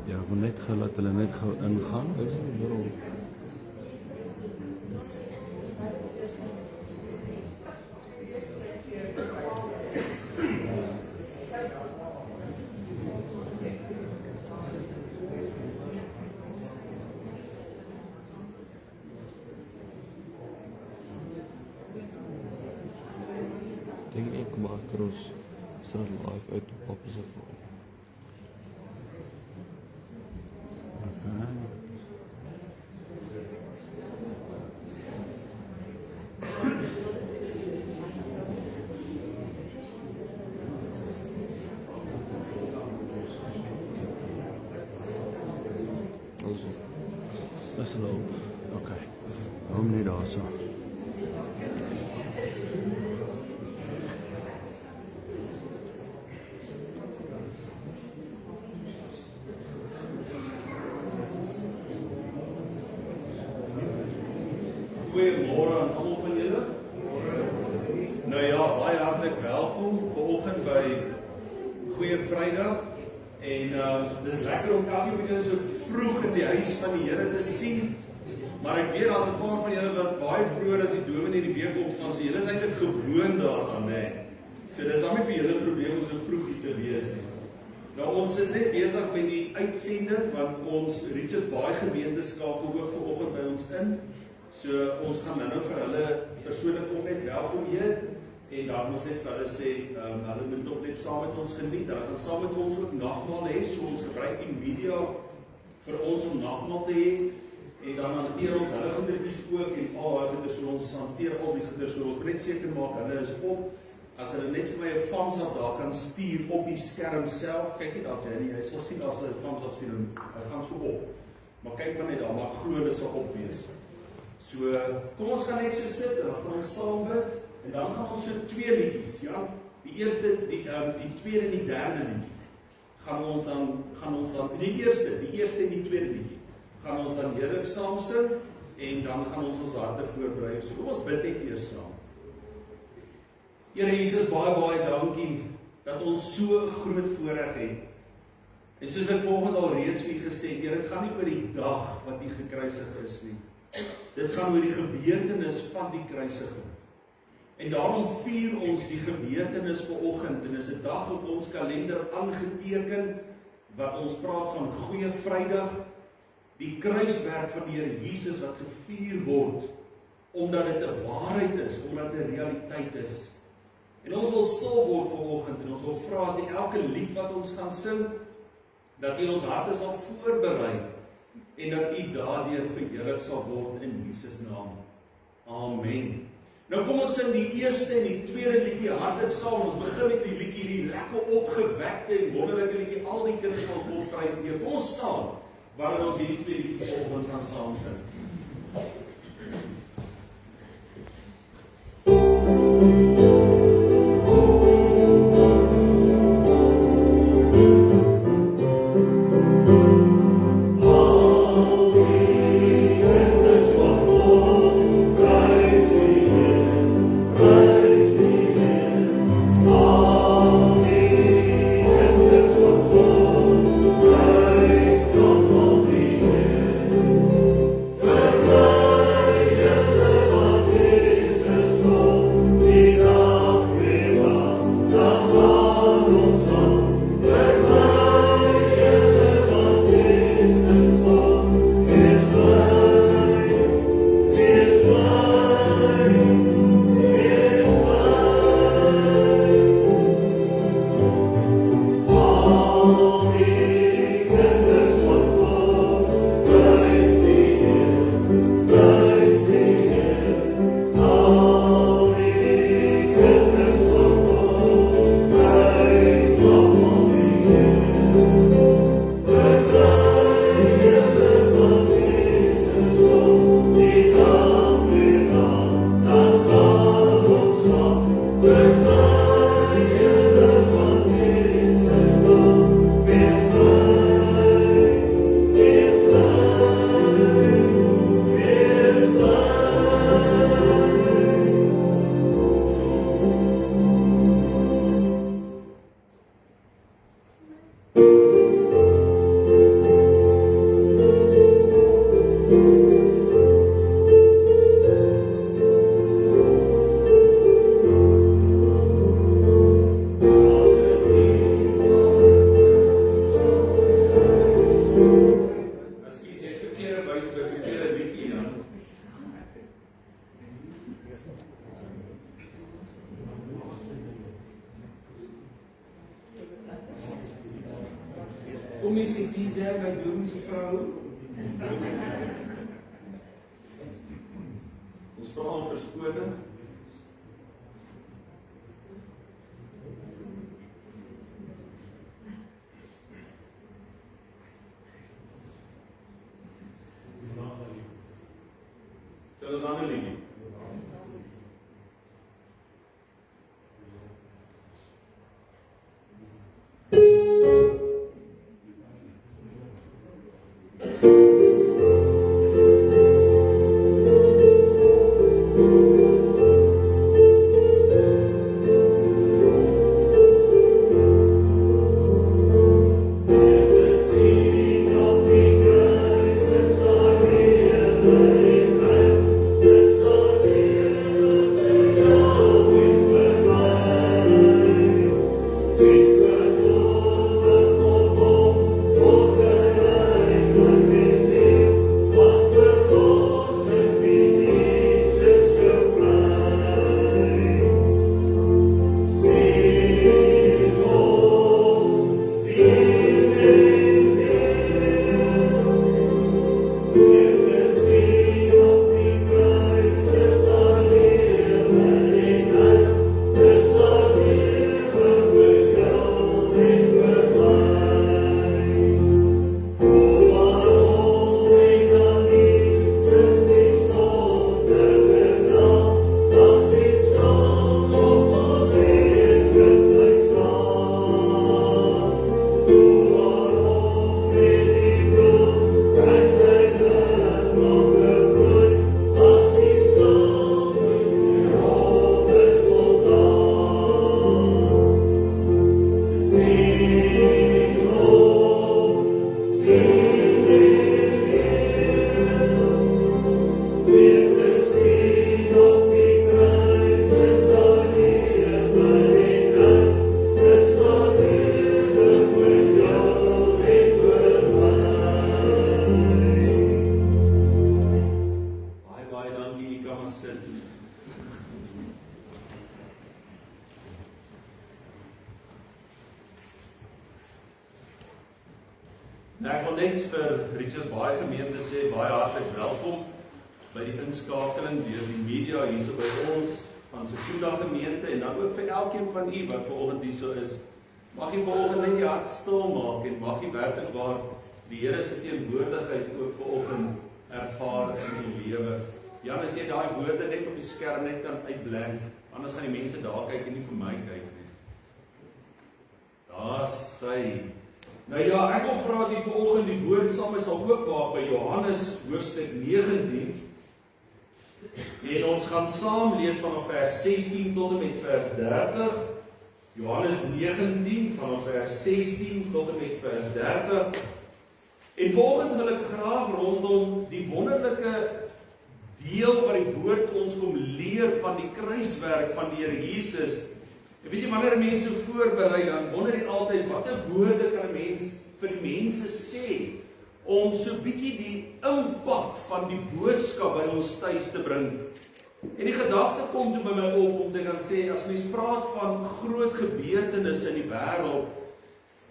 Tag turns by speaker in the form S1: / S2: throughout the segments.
S1: Ja, ek moet net gou laat hulle net gou ingaan.
S2: Denk ek kom agter ons sal live uit op pap is voor.
S1: Is hulle op? Ok. Hom net daar so.
S3: Goeiemôre aan almal van julle. Nou ja, baie hartlik welkom vanoggend by Goeie Vrydag. En dis lekker om elkeen van julle so vroeg in die huis van die Here te sien. Maar ek weet daar's 'n paar van julle wat baie vroeër as die dominee in die week opstaan, so julle is eintlik gewoond daaraan, hè. So dis dan nie vir julle probleem om so vroeg hier te wees nie. Nou ons is net besig met die uitsending want ons Richards Bay gemeente skakel ook vanoggend by ons in. So ons gaan nou vir hulle persoonlik ook net welkom heet en dan moet net vir hulle sê, hulle moet ook net saam met ons geniet. Hulle gaan saam met ons ook nagmaal hê, so ons gebruik die media vir ons om nagmaal te hê. En dan hanteer ons hulle goedertjies ook en al daai goeders, so ons hanteer al die goeders, so ons moet net seker maak hulle is op. As hulle net vir my 'n thumbs up daar kan stuur op die skerm self, kyk net daar Jenny, jy sal sien as hulle 'n thumbs up stuur en hy gaan so op. Maar kyk maar net daar, maar glo hulle sal op wees. So kom ons gaan net so sit en dan gaan ons saam bid en dan gaan ons so twee liedjies, ja. Die eerste, die tweede en die derde liedjie. Gaan ons dan die eerste en die tweede liedjie. Gaan ons dan heerlik saam sing en dan gaan ons harte voorberei. So kom ons bid net eers saam. Here Jesus, baie dankie dat ons so 'n groot voorreg het. En soos ek vanoggend al reeds vir u gesê, Here, dit gaan nie oor die dag wat u gekruisig is nie. Dit gaan oor die gebeurtenis van die kruisiging. En daarom vier ons die gebeurtenis vanoggend en is 'n dag op ons kalender aangeteken wat ons praat van Goeie Vrydag. Die kruiswerk van die Here Jesus wat gevier word, omdat dit 'n waarheid is, omdat dit 'n realiteit is. En ons wil stil word vanoggend en ons wil vra dat elke lied wat ons gaan sing, dat U ons harte sal voorberei en dat U daardeur verheerlik sal word in Jesus naam. Amen. Nou kom ons sing die eerste en die tweede liedjie hartlik saam. Ons begin met die liedjie, die lekker opgewekte en wonderlike liedjie, al die kinders van God prys die Here. Kom ons staan, waarin ons hierdie twee liedjies vanoggend gaan saam sing.
S4: Verlaat
S3: kom jy sê DJ by Doom se vrou? Ons vra om verskoning. Sal ons ander liedjie? Nou ek wil net vir Richards Bay gemeente sê baie hartlik welkom by die inskakeling deur die media hierso by ons van Sekunda gemeente en dan ook vir elkeen van u wat vanoggend hierso is. Mag jy vanoggend net jou hart stil maak en mag jy werklik waar die Here se teenwoordigheid ook vanoggend ervaar in u lewe. Ja, as jy daai woorde net op die skerm net kan uitblink, anders gaan die mense daar kyk en nie vir my kyk nie. Daar sy. Nou ja, ek wil vra dat jy vanoggend die woord saam met sal oopmaak by Johannes hoofstuk 19. En ons gaan saam lees vanaf vers 16 tot en met vers 30. Johannes 19 vanaf vers 16 tot en met vers 30. En volgende wil ek graag rondom die wonderlike deel wat die woord ons kom leer van die kruiswerk van die Here Jesus. En weet jy, wanneer mense voorberei, dan wonder jy altyd, watter woorde kan 'n mens vir die mense sê, om so bietjie die impak van die boodskap by ons tuis te bring. En die gedagte kom toe by my op om te kan sê, as mens praat van groot gebeurtenisse in die wêreld,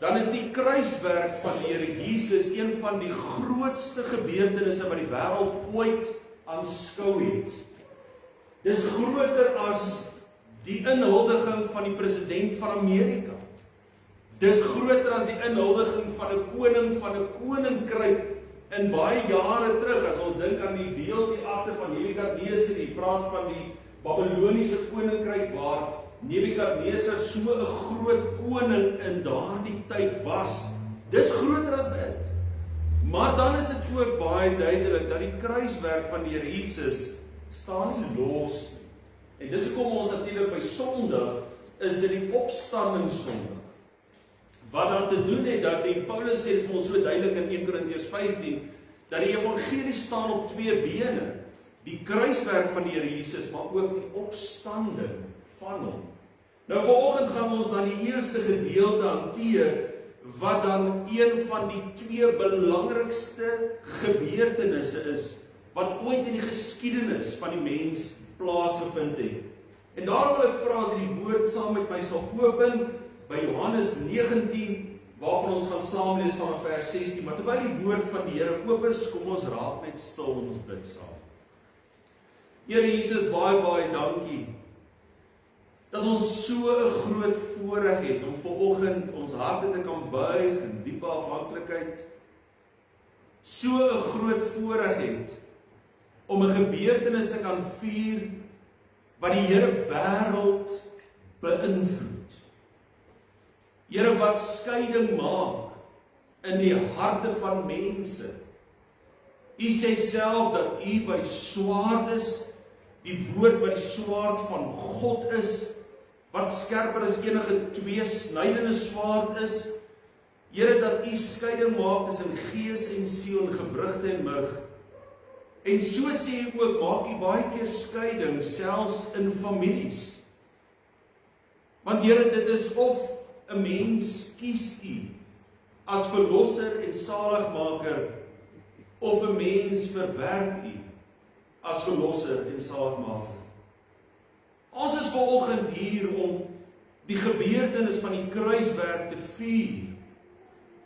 S3: dan is die kruiswerk van die Here Jesus een van die grootste gebeurtenisse wat die wêreld ooit aanskou het. Dis groter as die inhuldiging van die president van Amerika. Dis groter as die inhuldiging van 'n koning van 'n koninkryk in baie jare terug. As ons dink aan die deeltjie agter van Nebukadneser, die praat van die Babiloniese koninkryk waar Nebukadneser so 'n groot koning in daardie tyd was. Dis groter as dit. Maar dan is dit ook baie duidelik dat die kruiswerk van die Here Jesus staan nie los nie. En dis hoekom ons natuurlik by Sondag is dit die opstandingssondag. Wat dan te doen het dat die Paulus sê vir ons so duidelik in 1 Korintiërs 15 dat die evangelie staan op twee bene. Die kruiswerk van die Here Jesus, maar ook die opstanding van hom. Nou vanoggend gaan ons dan die eerste gedeelte hanteer wat dan een van die twee belangrikste gebeurtenisse is wat ooit in die geskiedenis van die mens plaasgevind het. En daarom wil ek vra dat die woord saam met my sal open by Johannes 19 waarvan ons gaan saam lees vanaf vers 16, maar terwyl die woord van die Here oop is, kom ons raak net stil en ons bid saam. Here Jesus, baie dankie, dat ons so 'n groot voorreg het, om vanoggend ons harte te kan buig in diepe afhanklikheid, so 'n groot voorreg het, om 'n gebeurtenis te kan vier, wat die Here wêreld beïnvloed. Here, wat skeiding maak in die harte van mense. U sê self dat U wat die swaard is, die woord wat die swaard van God is, wat skerper as enige tweesnydende swaard is. Here, dat U skeiding maak tussen gees en siel, gewrigte en murg. En so sê U ook, maak U baie keer skeiding, selfs in families. Want Here, dit is of 'n mens kies U as verlosser en saligmaker, of 'n mens verwerp U as verlosser en saligmaker. Ons is vanoggend hier om die gebeurtenis van die kruiswerk te vier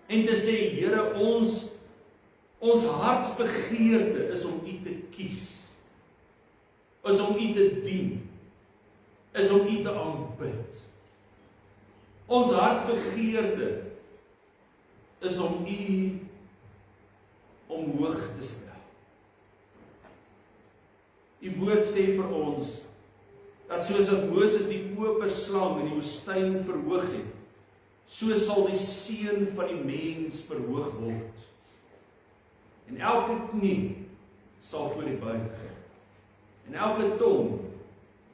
S3: en te sê, Here, ons hartsbegeerte is om U te kies, is om U te dien, is om U te aanbid. Ons hartsbegeerte is om U omhoog te stel. U woord sê vir ons, dat soos dat Moses die koperslang in die woestyn verhoog het, so sal die seun van die mens verhoog word. En elke knie sal voor U buig, en elke tong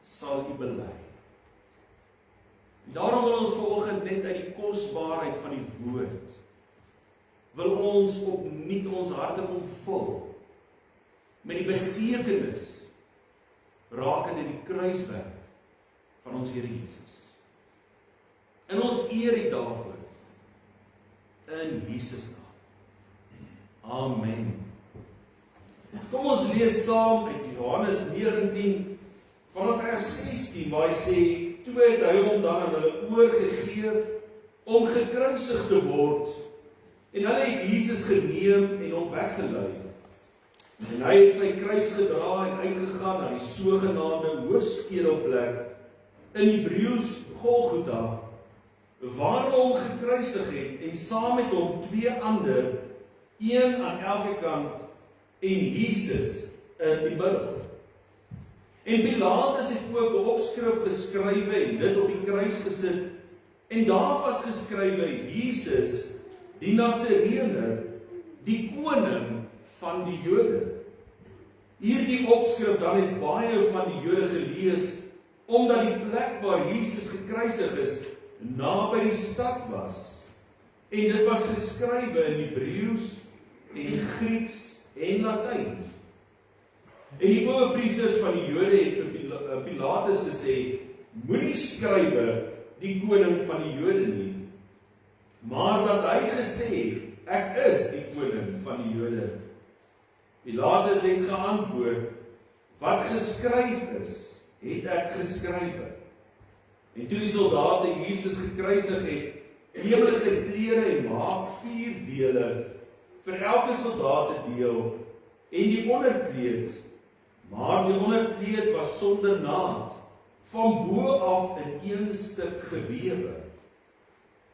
S3: sal U bely. Daarom wil ons vanoggend net uit die kosbaarheid van die woord, wil ons opnuut ons harte kom vul met die betekenis rakende die kruiswerk van ons Here Jesus. En ons eer U daarvoor in Jesus naam. Amen. Kom ons lees saam uit Johannes 19 vanaf vers 16 waar hy sê, toe het hy hom dan aan hulle oorgegee om gekruisig te word, en hulle het Jesus geneem en hom weggelei. En hy het sy kruis gedra en uitgegaan na die sogenaamde hoofskedelplek, in Hebreëus Golgotha, waar hulle hom gekruisig het, en saam met hom 2 ander, een aan elke kant, en Jesus in die middel. En Pilatus het ook 'n opskrif geskrywe en dit op die kruis gesit, en daar was geskrywe, Jesus, die Nasareëner, die koning van die Jode. Hierdie opskrif dan het baie van die Jode gelees, omdat die plek waar Jesus gekruisig is, naby die stad was. En dit was geskrywe in Hebreëus en Grieks en Latyn. En die owerpriesters van die Jode het vir Pilatus gesê, moenie skrywe die koning van die Jode nie, maar dat hy gesê, ek is die koning van die Jode. Pilatus het geantwoord, wat geskryf is, het ek geskrywe. En toe die soldate Jesus gekruisig het, neem hulle sy klere en maak 4 dele, vir elke soldaat 'n deel, en die onderkleed, maar die onderkleed was sonder naad, van bo af in 1 stuk gewewe.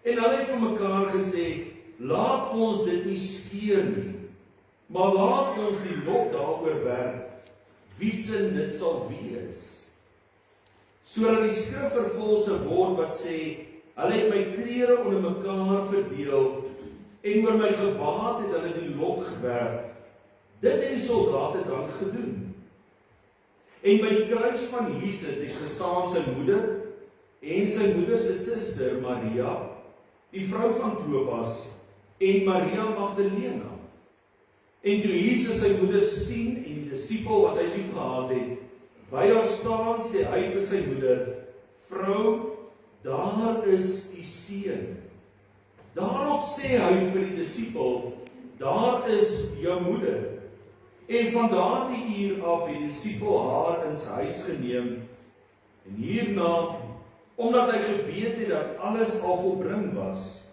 S3: En hulle het vir mekaar gesê, laat ons dit nie skeur nie, maar laat ons die lot daaroor werk, wie sin dit sal wees. Sodat die skrif vervul sou word wat sê, hulle het my klere onder mekaar verdeel, en oor my gewaad het hulle die lot gewerk. Dit het die soldate dan gedoen. En by die kruis van Jesus het gestaan sy moeder, en sy moeder se suster Maria, die vrou van Klopas, en Maria Magdalena. En toe Jesus sy moeder sien, en die disipel wat hy lief gehad het, by haar staan, sê hy vir sy moeder, vrou, daar is die seun. Daarop sê hy vir die disipel, daar is jou moeder. En van daardie uur af het die disipel haar in sy huis geneem. En hierna, omdat hy geweet het dat alles al volbring was,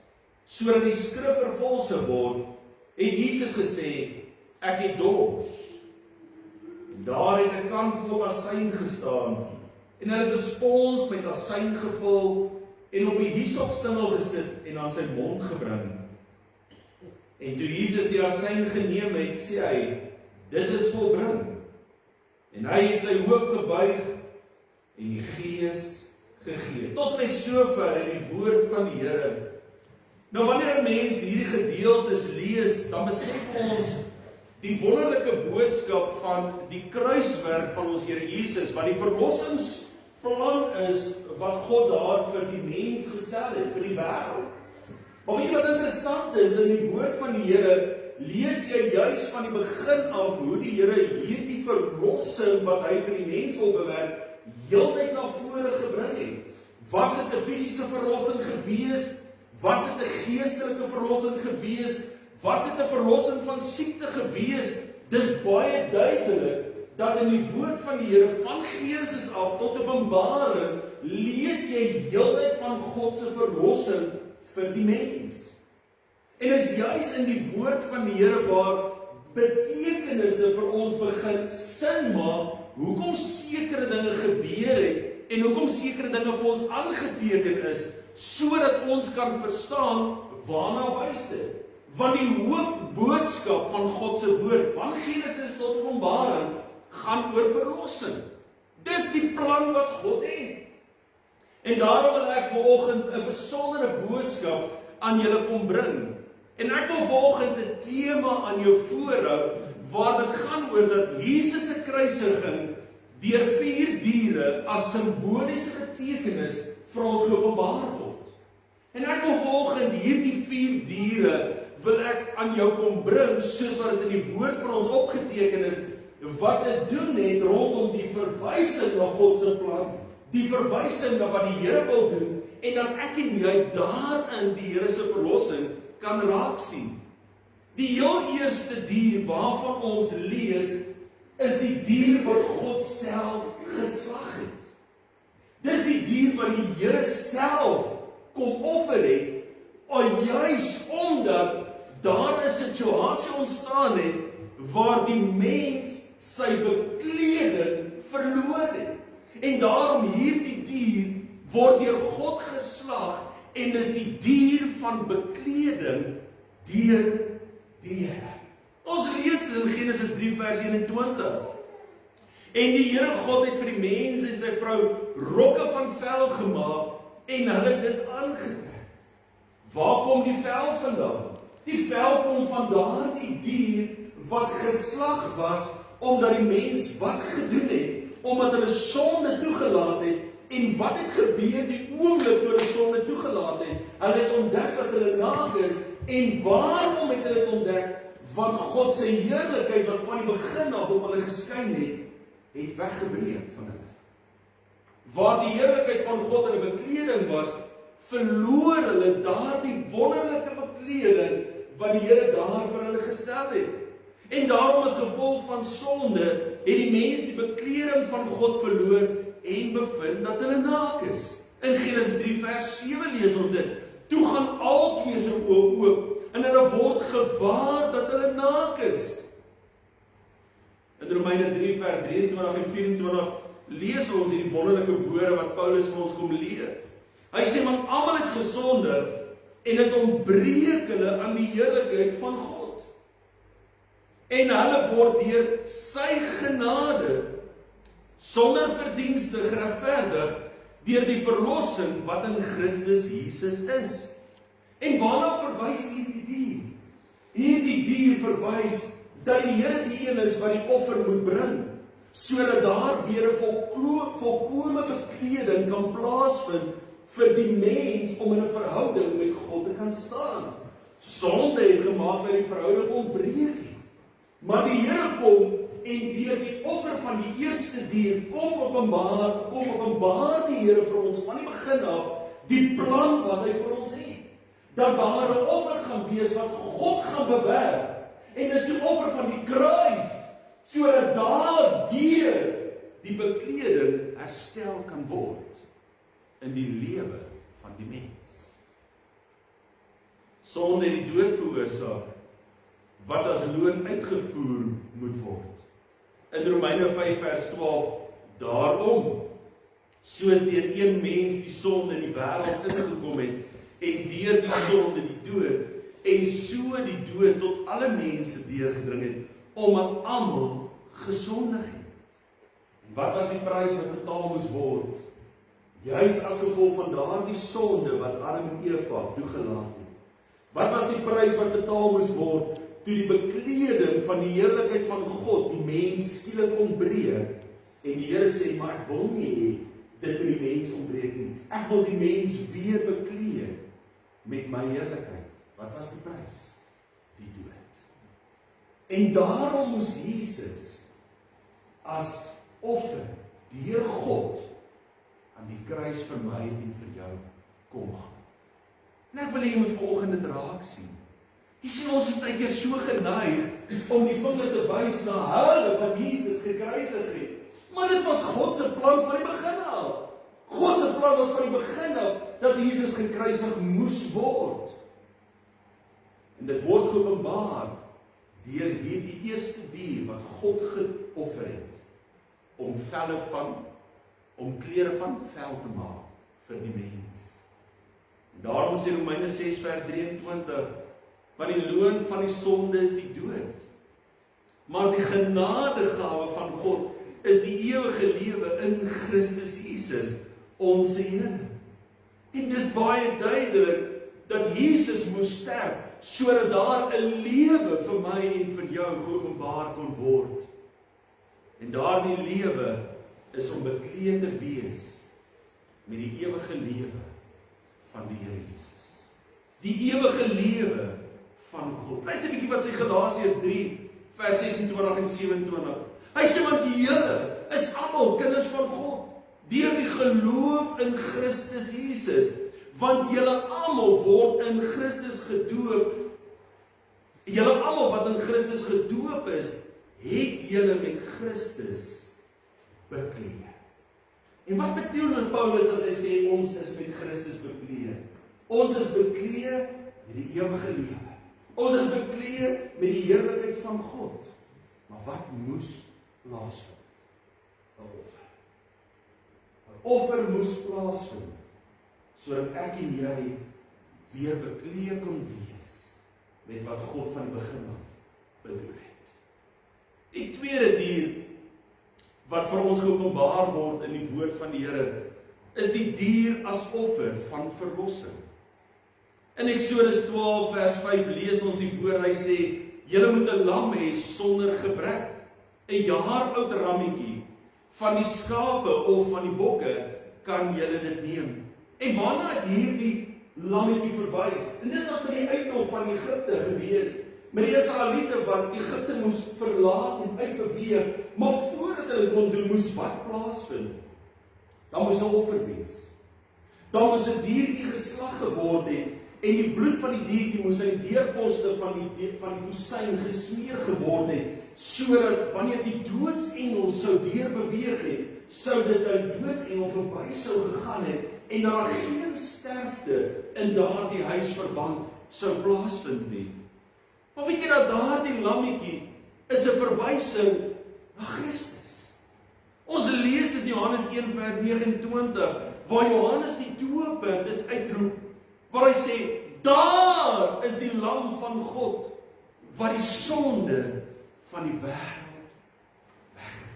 S3: sodat die skrif vervul sou word, het Jesus gesê, ek het dors. Daar het 'n kan vol asyn gestaan, en hulle het 'n spons met asyn gevul, en op die hiesopstingel gesit, en aan sy mond gebring. En toe Jesus die asyn geneem het, sê hy, dit is volbring. En hy het sy hoof gebuig, en die Gees gegee. Tot net sover in die woord van die Here. Nou wanneer 'n mens hierdie gedeeltes lees, dan besef ons die wonderlike boodskap van die kruiswerk van ons Here Jesus, wat die verlossingsplan is wat God daar vir die mens gestel het, vir die wêreld. Maar weet jy wat interessant is, in die woord van die Here lees jy juis van die begin af hoe die Here hierdie verlossing wat hy vir die mens wil bewerk, heeltyd na vore gebring het. Was dit 'n fisiese verlossing gewees? Was dit 'n geestelike verlossing gewees? Was dit 'n verlossing van siekte gewees? Dis baie duidelik dat in die woord van die Here van Genesis af tot Openbaring lees jy heeltyd van God se verlossing vir die mens. En is juis in die woord van die Here waar betekenisse vir ons begin sin maak, hoekom sekere dinge gebeur het en hoekom sekere dinge vir ons aangeteken is, sodat ons kan verstaan waarna wys dit. Want die hoofboodskap van God se woord, van Genesis tot Openbaring, gaan oor verlossing. Dis die plan wat God het. En daarom wil ek vanoggend 'n besondere boodskap aan julle kom bring. En ek wil vanoggend 'n tema aan jou voorhou, waar dit gaan oor dat Jesus se kruisiging deur 4 diere as simboliese betekenis vir ons geopenbaar word. En ek wil vanoggend hierdie 4 diere wil ek aan jou kom bring, soos wat dit in die woord vir ons opgeteken is, wat dit doen het rondom die verwysing na God se plan, die verwysing na wat die Here wil doen, en dat ek en jy daarin die Here se verlossing kan raak sien. Die heel eerste dier waarvan ons lees, is die dier wat God self geslag het. Dis die dier wat die Here self kom offer het, juis omdat daar 'n situasie ontstaan het waar die mens sy bekleding verloor het. En daarom hierdie dier word deur God geslag en dis die dier van bekleding deur die Here. Ons lees dit in Genesis 3 vers 21. En die Here God het vir die mens en sy vrou rokke van vel gemaak en hulle het dit aangetrek. Waar kom die vel vandaan? Die vel kom van daardie dier wat geslag was omdat die mens wat gedoen het, omdat hulle sonde toegelaat het. En wat het gebeur die oomblik toe hulle sonde toegelaat het? Hulle het ontdek dat hulle naak is. En waarom het hulle dit ontdek? Want God se heerlikheid wat van die begin af op hulle geskyn het weggebreek van hulle. Waar die heerlikheid van God in 'n bekleding was, verloor hulle daardie wonderlike bekleding wat die Here daar vir hulle gestel het. En daarom as gevolg van sonde het die mens die bekleding van God verloor en bevind dat hulle naak is. In Genesis 3 vers 7 lees ons dit. Toe gaan albei se oë oop en hulle word gewaar dat hulle naak is. In Romeine 3 vers 23 en 24 lees ons hierdie wonderlike woorde wat Paulus vir ons kom leer. Hy sê, want almal het gesondig en dit ontbreek hulle aan die heerlikheid van God. En hulle word deur sy genade sonder verdienste geregverdig deur die verlossing wat in Christus Jesus is. En waarna verwys hierdie dier? Hierdie dier verwys dat die Here die een is wat die offer moet bring, sodat daar weer 'n volkome bekleding kan plaasvind vir die mens om in 'n verhouding met God te kan staan. Sonde het gemaak dat die verhouding ontbreek het. Maar die Here kom en deur die offer van die eerste dier kom openbaar die Here vir ons van die begin af die plan wat hy vir ons het. Dat daar 'n offer gaan wees wat God gaan bewerk. En dis die offer van die kruis, sodat daar deur die bekleding herstel kan word in die lewe van die mens. sonde het die dood veroorsaak, wat as loon uitgevoer moet word. In Romeine 5 vers 12, daarom, soos deur een mens die sonde in die wêreld ingekom het, en deur die sonde die dood, en so die dood tot alle mense deurgedring het, omdat almal gesondig het. En wat was die prys wat betaal moes word? Juis as gevolg van daardie sonde wat Adam en Eva toegelaat het. Wat was die prys wat betaal moes word, toe die bekleding van die heerlikheid van God die mens skielik ontbreek, en die Here sê, maar ek wil nie hê, dit moet die mens ontbreek nie. Ek wil die mens weer bekleed met my heerlikheid. Wat was die prys? Die dood. En daarom moes Jesus as offer deur God aan die kruis vir my en vir jou kom hang. En ek wil hê jy moet vanoggend dit raak sien. Jy sien, ons is baie keer so geneig om die vinger te wys na hulle wat Jesus gekruisig het. Maar dit was God se plan van die begin af. God se plan was van die begin af dat Jesus gekruisig moes word. En dit word geopenbaar deur hierdie eerste dier wat God geoffer het om klere van vel te maak vir die mens. En daarom sê Romeine 6 vers 23, want die loon van die sonde is die dood. Maar die genadegawe van God is die ewige lewe in Christus Jesus, ons Here. En dis baie duidelik dat Jesus moes sterf, sodat daar 'n lewe vir my en vir jou geopenbaar kon word. En daardie lewe is om bekleed te wees met die ewige lewe van die Here Jesus. Die ewige lewe van God. Luister 'n bietjie wat sê Galasiërs 3 vers 26 en 27. Hy sê, want julle is almal kinders van God, deur die geloof in Christus Jesus. Want julle almal word in Christus gedoop. Julle almal wat in Christus gedoop is, het julle met Christus bekleed. En wat bedoel Paulus as hy sê ons is met Christus bekleed? Ons is bekleed met die ewige lewe. Ons is bekleed met die heerlikheid van God. Maar wat moes plaasvind? 'n offer. 'n offer moes plaasvind sodat ek en jy weer bekleed kon wees met wat God van die begin af bedoel het. Die tweede dier wat vir ons geopenbaar word in die woord van die Here, is die dier as offer van verlossing. In Eksodus 12 vers 5 lees ons die woord, hy sê, julle moet 'n lam hê sonder gebrek, 'n jaar oud rammetjie, van die skape of van die bokke kan julle dit neem. En waarna het hierdie lammetjie verwys? En dit was vir die uittog van Egipte gewees, met die Israeliete wat Egipte moes verlaat en uitbeweeg, maar voordat hulle kon doen, moes wat plaasvind? Dan moes 'n offer wees. Dan moes 'n diertjie geslag geword het, en die bloed van die diertjie moes aan die deurposte van die kusyn gesmeer geword het, sodat wanneer die doodsengel sou deurbeweeg het, sou dit 'n doodsengel verby sou gegaan het, en daar geen sterfte in daardie huisverband sou plaasvind nie. Maar weet jy dat daardie lammetjie is 'n verwysing na Christus. Ons lees dit in Johannes 1 vers 29, waar Johannes die doper dit uitroep, waar hy sê, daar is die lam van God, wat die sonde van die wêreld wegneem.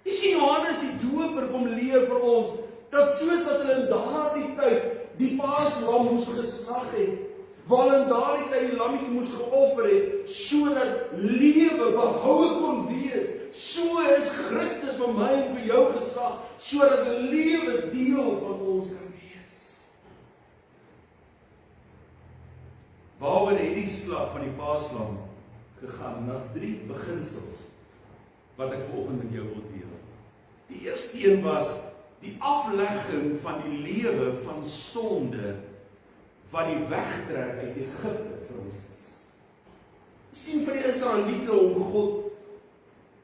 S3: Jy sien, Johannes die doper kom leer vir ons, dat soos wat hulle in daardie tyd die paaslam moes geslag het, waar in daardie tyd die lammetjie moes geoffer het, sodat lewe behoue kon wees, so is Christus vir my en vir jou geslag, sodat lewe deel van ons kan wees. Waaroor het die slag van die paaslam gegaan? En daar's 3 beginsels wat ek vanoggend met jou wil deel. Die eerste een was die aflegging van die lewe van sonde wat die wegtrek uit Egipte vir ons is. Jy sien, vir die Israeliete om God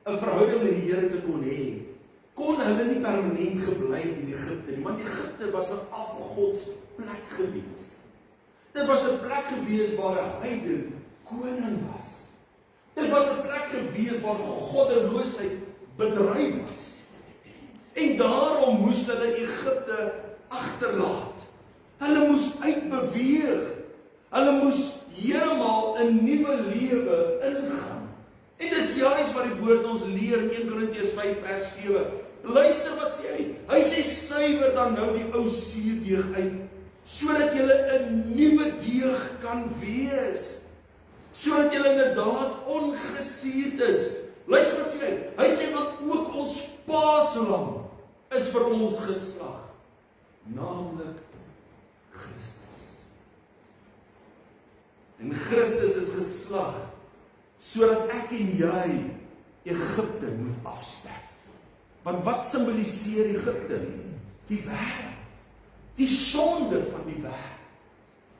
S3: 'n verhouding met die Here te kon hê, kon hulle nie permanent gebly in Egipte nie, want Egipte was 'n afgodsplek gewees. Dit was 'n plek gewees waar 'n heiden koning was. Dit was 'n plek gewees waar goddeloosheid bedryf was. En daarom moes hulle Egipte agterlaat. Hulle moes uitbeweeg. Hulle moes heeltemal 'n nuwe lewe ingaan. En dis juis wat die woord ons leer in 1 Korintiërs 5 vers 7. Luister wat sê hy. Hy sê suiwer dan nou die ou suurdeeg uit, sodat julle 'n nuwe deeg kan wees. Sodat julle inderdaad ongesuurd is. Luister wat sê hy. Hy sê want ook ons paaslam is vir ons geslag, naamlik Christus. En Christus is geslag sodat ek en jy Egipte moet afsterf. Want wat simboliseer Egipte? Die wêreld, die sonde van die wêreld,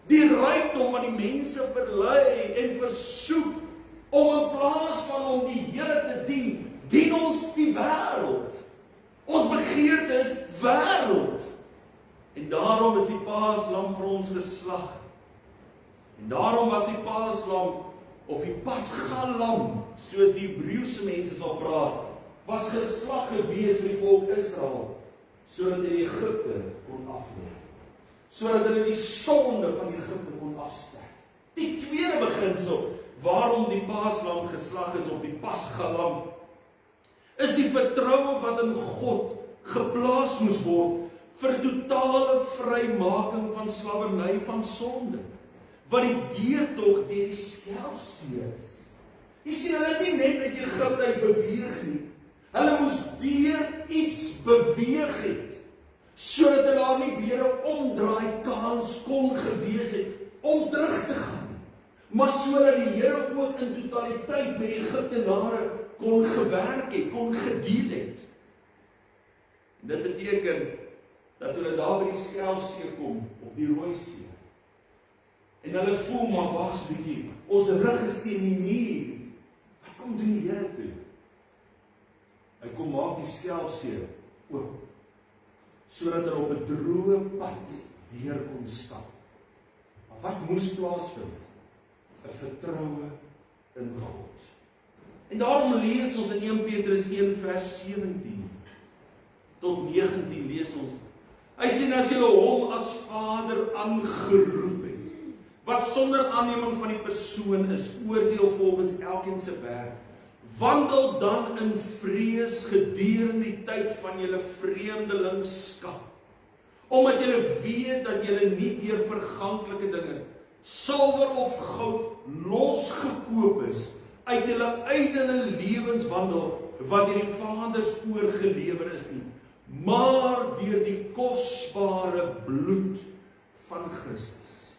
S3: die rykdom wat die mense verlei en versoek om in plaas van om die Here te dien, dien ons die wêreld. Ons begeerte is wêreld. En daarom is die paaslam vir ons geslag. En daarom was die paaslam of die pasgalam, soos die Hebreëse mense sal praat, was geslag gewees vir die volk Israel, sodat hulle Egipte kon aflê. Sodat hulle die sonde van Egipte kon afsterf. Die tweede beginsel waarom die paaslam geslag is of die pasgalam, is die vertroue wat in God geplaas moes word vir totale vrymaking van slawerny van sonde, wat die deurtog deur die Skelfsee is. Jy sien, hulle het nie net uit Egipte uit beweeg nie. Hulle moes deur iets beweeg het, sodat hulle daar nie weer 'n omdraai kans kon gewees het om terug te gaan. Maar sodat die Here ook in totaliteit met die Egiptenare kon gewerk het, kon gedeel het. En dit beteken dat hulle daar by die Skelfsee kom, of die Rooi See, en hulle voel maar wag 'n bietjie, ons rug is teen die muur. Wat kom doen die Here toe? Hy kom maak die Skelfsee oop, sodat hulle op 'n droë pad deur kon stap. Maar wat moes plaasvind? 'n vertroue in God. En daarom lees ons in 1 Petrus 1 vers 17 tot 19 lees ons. Hy sê, as julle hom as Vader aangeroep het, wat sonder aanneming van die persoon is, oordeel volgens elkeen se werk, wandel dan in vrees gedurende die tyd van julle vreemdelingskap, omdat julle weet dat julle nie deur verganklike dinge, silwer of goud, losgekoop is uit julle ydelle lewenswandel wat deur die Vaders oorgelewer is nie, maar deur die kosbare bloed van Christus,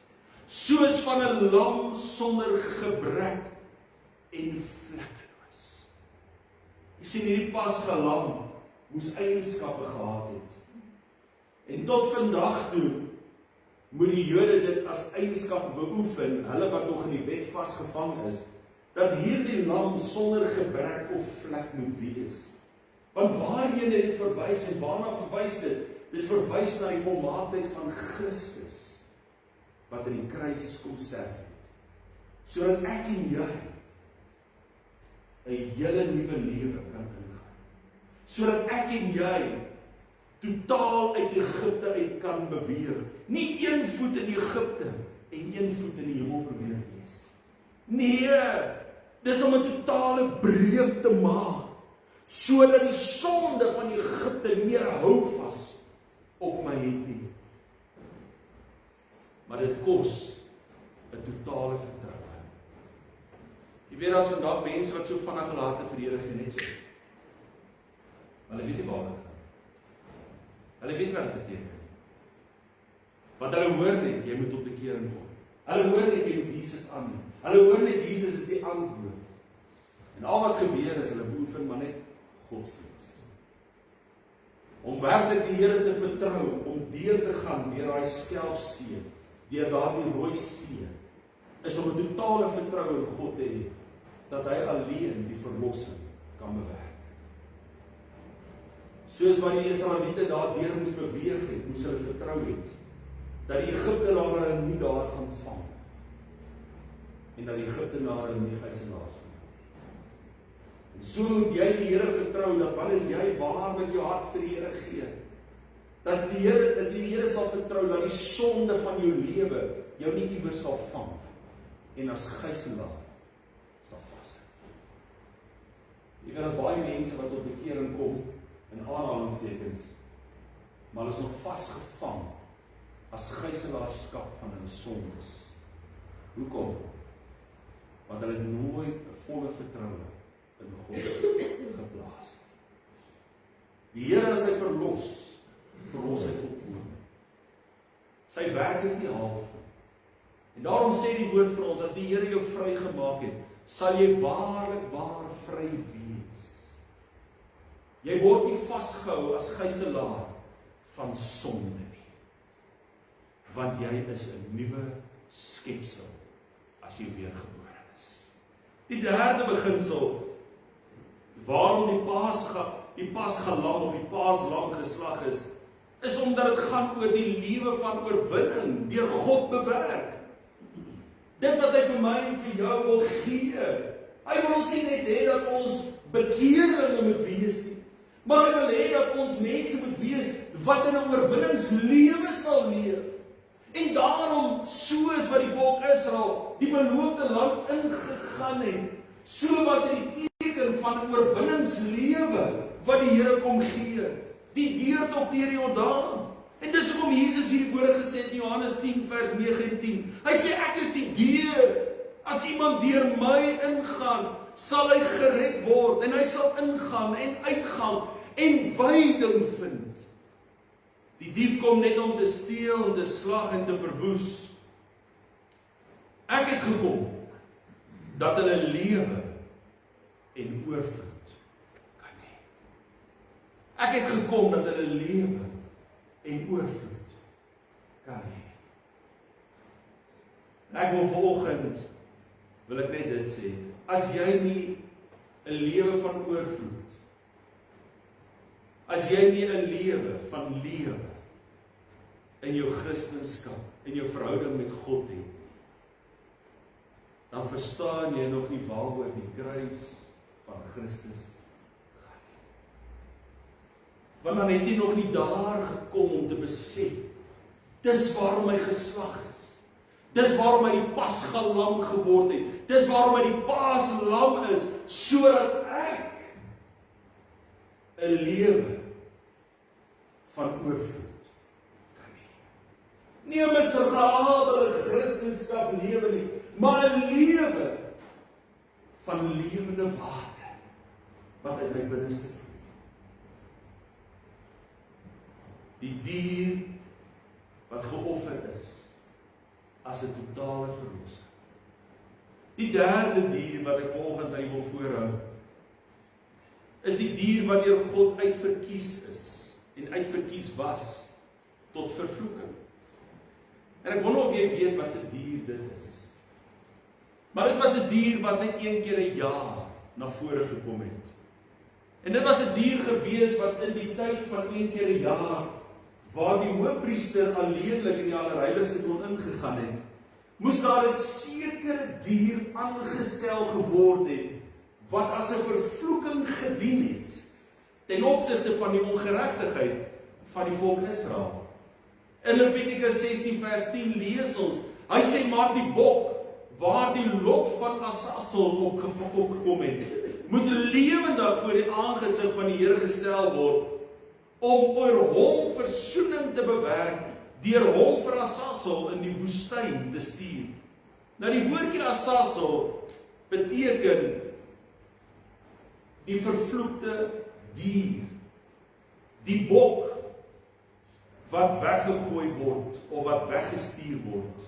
S3: soos van 'n lam sonder gebrek en vlekkeloos. Jy sien, hierdie pasgalam moes eienskappe gehad het. En tot vandag toe moet die Jode dit as eienskap beoefen, hulle wat nog in die wet vasgevang is, dat hierdie lam sonder gebrek of vlek moet wees. Want waarheen het dit verwys en waarna verwys dit? Dit verwys na die volmaaktheid van Christus, wat in die kruis kom sterf het, sodat ek en jy 'n hele nuwe lewe kan ingaan. Sodat ek en jy totaal uit Egipte uit kan beweeg. Nie een voet in Egipte en een voet in die hemel probeer wees. Nee, dis om 'n totale breuk te maak, sodat die sonde van Egipte meer houvas op my het nie. Maar dit kos 'n totale vertroue. Jy weet, as vandag mense wat so vinnig gelate vir die Here genet het. Hulle weet nie waar dit gaan. Hulle weet wat dit beteken. Want hulle hoor net, jy moet tot bekering kom. Hulle hoor net, jy moet Jesus aanneem. Hulle hoor net, Jesus is die antwoord. En al wat gebeur is, hulle beoefen maar net godsdienst. Om werklik die Here te vertrou, om deur te gaan deur daai Skelfsee, deur daardie Rooi See, is om 'n totale vertroue in God te hê, dat hy alleen die verlossing kan bewerk. Soos wat die Israeliete daardeur moes beweeg het, moes hulle vertrou het, dat die Egiptenare nie daar gaan vang en dat die Egiptenare nie gijslaers gaan. En so moet jy die Here vertrou dat wanneer jy waar met jou hart vir die Here gee, dat jy die Here sal vertrou dat die sonde van jou lewe jou nie iewers sal vang en as gijslaar sal vashou. Jy weet dat baie mense wat tot bekering kom in aanhalingstekens, maar hulle is nog vasgevang as gijslaarskap van hulle sondes. Hoekom? Want hulle het nooit 'n volle vertroue in God geplaas. Die Here as hy verlos hy volkome. Sy werk is nie half. En daarom sê die woord vir ons, as die Here jou vrygemaak het, sal jy waarlik waar vry wees. Jy word nie vasgehou as gijslaar van sonde nie. Want jy is 'n nuwe skepsel as jy weergebore is. Die derde beginsel, waarom die pasgalam of die paaslam geslag is omdat dit gaan oor die lewe van oorwinning, deur God bewerk. Dit wat hy vir my en vir jou wil gee. Hy wil ons nie net hê dat ons bekeerlinge moet wees nie, maar hy wil hê dat ons mense moet wees wat in 'n oorwinningslewe sal leef. En daarom, soos wat die volk Israel die beloofde land ingegaan het, so was dit die teken van oorwinningslewe wat die Here kom gee. Die deurtog deur die Jordaan. En dis hoekom Jesus hierdie woorde gesê het in Johannes 10 vers 9 en 10. Hy sê ek is die deur. As iemand deur my ingaan, sal hy gered word en hy sal ingaan en uitgaan en veiding vind. Die dief kom net om te steel en te slag en te verwoes. Ek het gekom dat hulle lewe en oorvloed kan hê. Ek het gekom dat hulle lewe en oorvloed kan hê. Ek wil vanoggend wil ek net dit sê, as jy nie 'n lewe van oorvloed, as jy nie 'n lewe van lewe in jou Christendom, in jou verhouding met God het, dan verstaan jy nog nie waaroor die kruis van Christus gaan. Want dan het jy nog nie daar gekom om te besef, dis waarom hy geslag is. Dis waarom hy die pasgalam geword het. Dis waarom hy die paaslam is, sodat ek 'n lewe van oorvloed kan hê. Nie 'n miserabele Christendom lewe nie, maar 'n lewe van lewende water wat uit my binneste vloei. Die dier wat geoffer is as 'n totale verlossing. Die derde dier wat ek vanoggend aan wil voorhou, is die dier wat deur God uitverkies is en uitverkies was tot vervloeking. En ek wonder of jy weet wat 'n dier dit is. Maar dit was 'n dier wat net een keer 'n jaar na vore gekom het. En dit was 'n dier gewees wat in die tyd van een keer 'n jaar, waar die hoofpriester alleenlik in die allerheiligste kon ingegaan het, moes daar 'n sekere dier aangestel geword het, wat as 'n vervloeking gedien het, ten opsigte van die ongeregtigheid van die volk Israel. In Levitikus 16 vers 10 lees ons, hy sê maar die bok, waar die lot van Asassel opgekom het, moet lewendig voor die aangesig van die Here gestel word, om oor hom versoening te bewerk, deur hom vir Asassel in die woestyn te stuur. Nou die woordjie Asassel beteken die vervloekte dier, die bok wat weggegooi word of wat weggestuur word,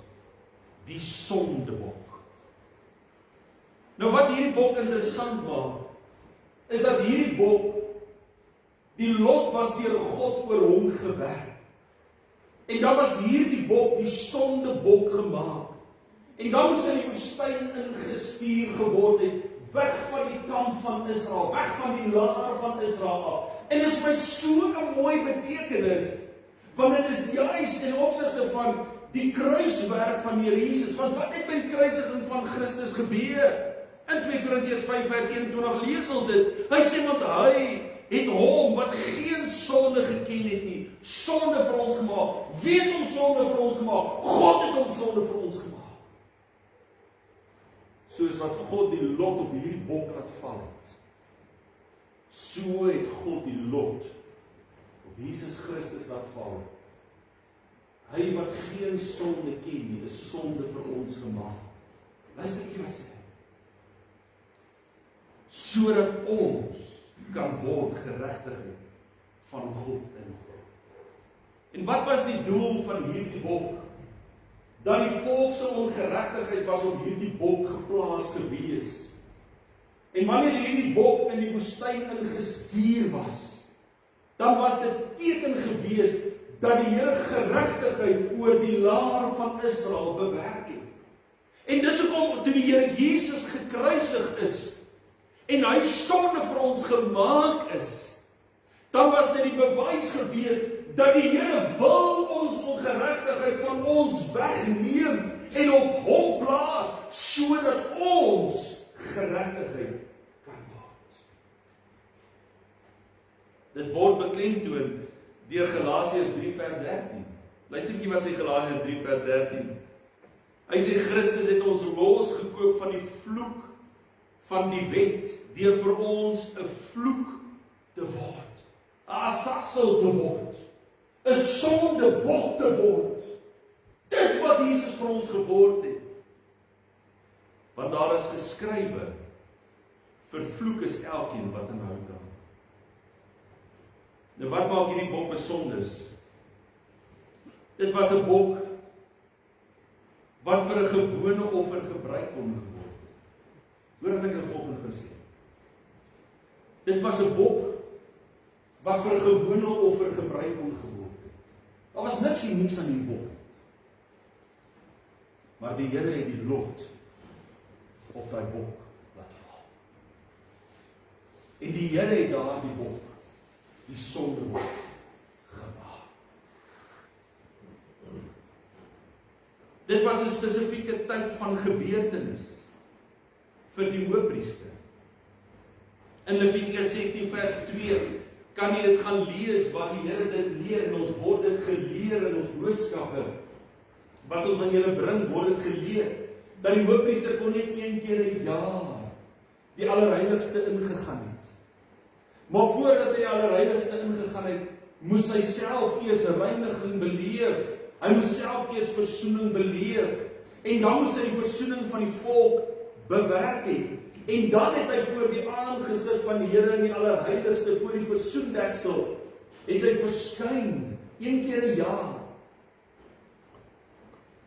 S3: die sondebok. Nou wat hierdie bok interessant maak, is dat hierdie bok, die lot was deur God oor hom gewerk. En dan was hierdie bok, die sondebok gemaak. En dan moes hy in die woestyn ingestuur geword het, weg van die kamp van Israel, weg van die laar van Israel af. En dit is my so 'n mooi betekenis, want dit is juis in opsigte van die kruiswerk van die Here Jesus. Want wat het by die kruisiging van Christus gebeur? In 2 Korintiërs 5 vers 21 lees ons dit. Hy sê, want hy het hom wat geen sonde geken het nie, sonde vir ons gemaak. Wie het hom sonde vir ons gemaak? God het hom sonde vir ons gemaak. Soos wat God die lot op hierdie bok laat val het, so het God die lot op Jesus Christus laat val. Hy wat geen sonde ken nie, is sonde vir ons gemaak. Luister ek wat sê. Sodat ons kan word geregtigheid van God in hom. En wat was die doel van hierdie bok? Dat die volk se ongeregtigheid was op hierdie bok geplaas gewees. En wanneer hierdie bok in die woestyn ingestuur was, dan was dit teken gewees dat die Here geregtigheid oor die laar van Israel bewerk het. En dis hoekom toe die Here Jesus gekruisig is en hy sonde vir ons gemaak is, dan was dit die bewys gewees dat die Here wil ons ongeregtigheid van ons wegneem en op hom plaas, sodat ons geregtigheid kan word. Dit word beklemtoon deur Galasiërs 3 vers 13. Luister bietjie wat sê Galasiërs 3 vers 13. Hy sê Christus het ons losgekoop van die vloek van die wet, deur vir ons 'n vloek te word, 'n asassel te word, 'n sondebok te word. Dis wat Jesus vir ons geword het. Want daar is geskrywe, vervloek is elkeen wat aan hout hang. Nou wat maak hierdie bok besonder? Dit was 'n bok wat vir 'n gewone offer gebruik kon word. Hoor wat ek in volgende gesê. Dit was 'n bok wat vir 'n gewone offer gebruik kon geword het. Daar was niks unieks aan die bok. Maar die Here het die lot op daai bok laat val. En die Here het daardie bok, die sondebok, gemaak. Dit was 'n spesifieke tyd van gebeurtenis vir die hoofpriester. In Levitikus 16 vers 2 kan jy dit gaan lees waar die Here dit leer en ons word dit geleer in ons boodskappe. Wat ons aan julle bring, word dit geleer dat die hoofpriester kon net een keer 'n jaar die allerheiligste ingegaan het. Maar voordat hy allerheiligste ingegaan het, moes hy self eers reiniging beleef. Hy moes self eers versoening beleef. En dan moes hy die versoening van die volk bewerk het. En dan het hy voor die aangesig van die Here in die allerheiligste, voor die versoendeksel, het hy verskyn, een keer 'n jaar.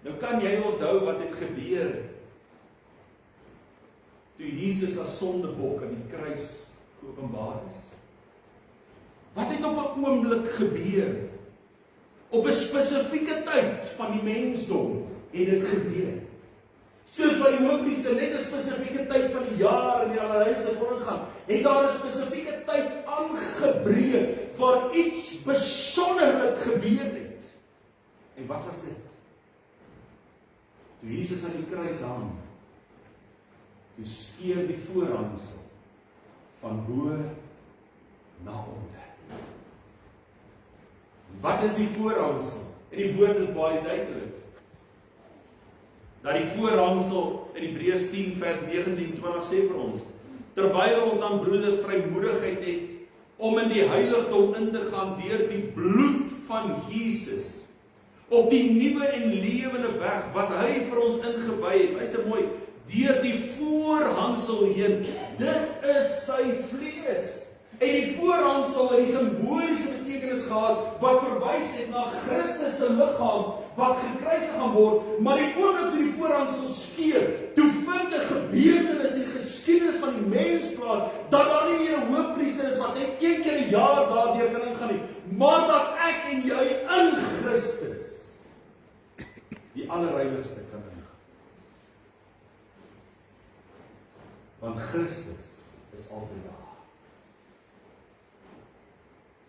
S3: Nou kan jy onthou wat het gebeur toe Jesus as sondebok aan die kruis geopenbaar is. Wat het op 'n oomblik gebeur? Op 'n spesifieke tyd van die mensdom het dit gebeur. Soos wat die hoofpriester net 'n spesifieke tyd van die jaar in die allerheiligste kon ingaan, het daar 'n spesifieke tyd aangebreek waar iets besonderlik gebeur het. En wat was dit? Toe Jesus aan die kruis hang, toe skeur die voorhangsel van bo na onder. Wat is die voorhangsel? En die woord is baie duidelik. Dat die voorhangsel in Hebreërs 10 vers 19-20 sê vir ons, terwyl ons dan broeders vrymoedigheid het om in die heiligdom in te gaan deur die bloed van Jesus, op die nuwe en lewende weg wat hy vir ons ingewy het. Luister mooi, deur die voorhangsel heen. Dit is sy vlees. En die voorhangsel het die simboliese betekenis gehad wat verwys het na Christus se liggaam wat gekruisig gaan word, maar die oomblik toe die voorhangsel skeur, toe vind 'n gebeurtenis en geskiedenis van die mens plaas, dat daar nie meer 'n hoofpriester is wat net een keer 'n jaar daardeur kan ingaan nie, maar dat ek en jy in Christus die allerheiligste kan ingaan. Want Christus is altyd daar.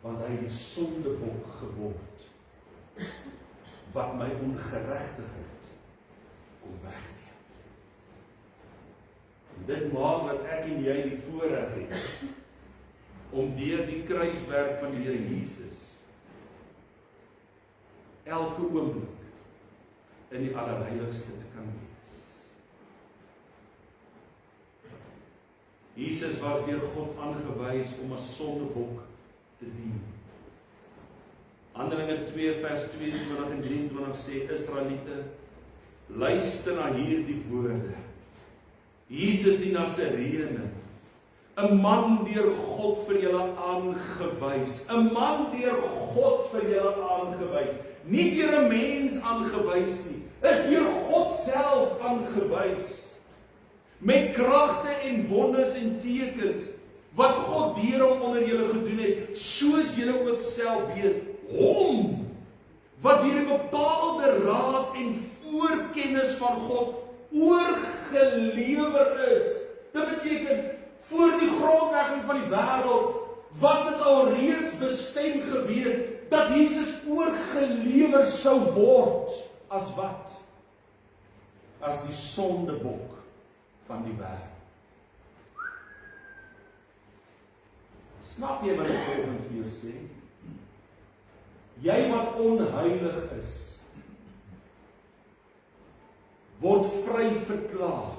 S3: Want hy het die sondebok geword, wat my ongeregtigheid kom wegneem. En dit maak dat ek en jy die voorreg het om deur die kruiswerk van die Here Jesus elke oomblik in die allerheiligste te kan wees. Jesus was deur God aangewys om as sondebok te dien. Handelinge 2 vers 22 en 23 sê, Israeliete, luister na hierdie woorde. Jesus die Nasareene, 'n man deur God vir julle aangewys, 'n man deur God vir julle aangewys, nie deur 'n mens aangewys nie, is deur God self aangewys, met kragte en wonders en tekens, wat God deur hom onder julle gedoen het, soos julle ook self weet, hom, wat deur 'n bepaalde raad en voorkennis van God oorgelewer is. Dit beteken, voor die grondlegging van die wêreld, was dit al reeds bestem gewees, dat Jesus oorgelewer sou word, as wat? As die sondebok van die wêreld. Snap jy wat ek volgens vir jou sê? Jy wat onheilig is, word vry verklaar